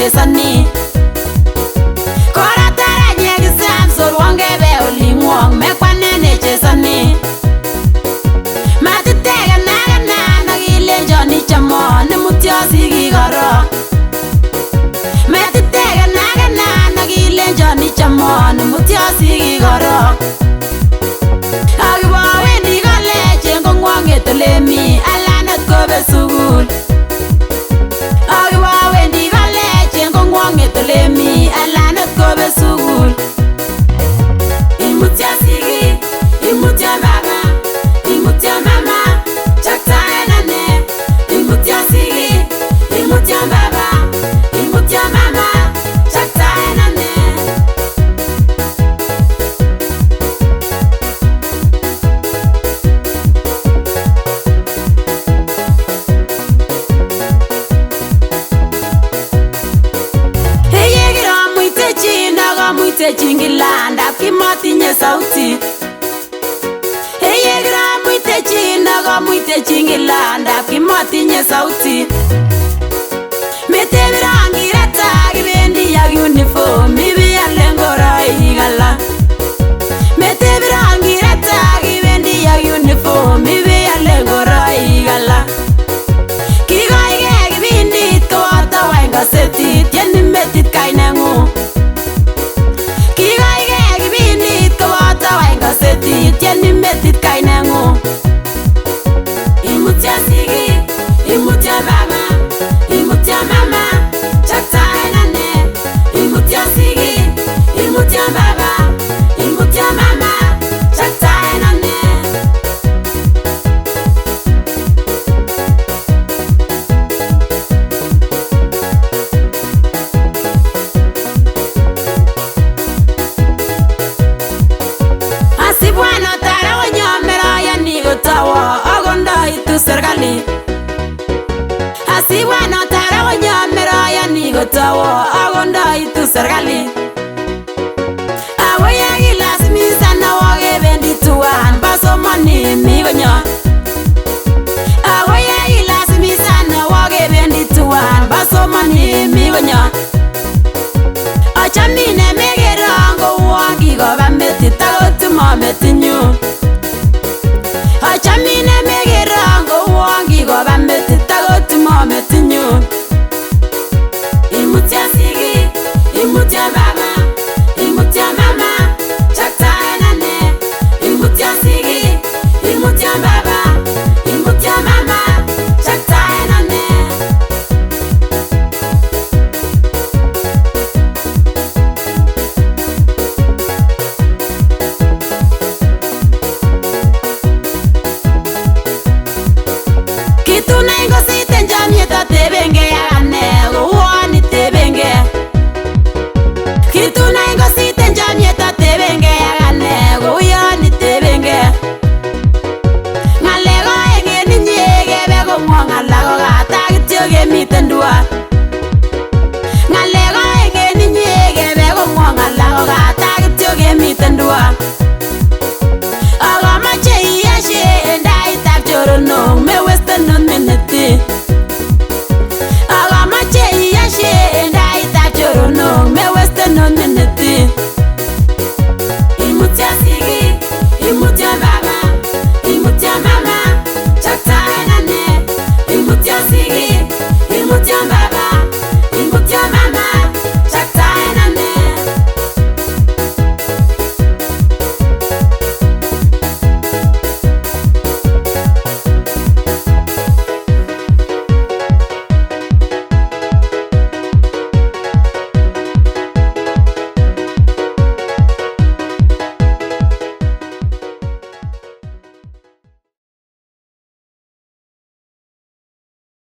chesani kora taranye kisam sorwon kebe olingwong mekwanene chesani matitegenagena nakilenjon ichamon nimutyo sikikoro matitegenagena nakilenjon ichamon nimutyo sikikoro akibowendi kolejen kongwong etolemi alanat kobe sukul akibowendi kolejen kongwong etolemi alanat kobe sukul imutyo sikik imutyo baba imutyo mama chaktaenane imutyo sikik imutyo baba imutyo mama chaktaenane Chingilandap kimotinye sauti yegramuite china gomuite chingilandap kimotinye sauti metebirangireta kibendi ak uniform ibiale ngoroik ala metebirangireta kibendi ak uniform ibiale ngoroik ala kikoike kibindit kowatawany kasetit tieni metit kainengung tieni metit kainengung imutyo sikik imutyo baba imutyo mama chaktaenane imutyo sikik imutyo baba imutyo mama chaktaenane asibwana agondoitu serikali asibwana tara wanyameraayani gotawo agondoitu serikali awoye kilasmisana wokebendi tuwan basomani migonyo awoye kilasmisana wokebendi tuwan basomani migonyo achamine megerango wakikoba metit akotumo metinyu achamine megerango wakikoba metit akotumo metinyu imutyo sikik imutyo baba imutyo mama chaktaenane imutyo sikik imutyo baba imutyo mama chaktaenane kituna ingositen jamiet atebe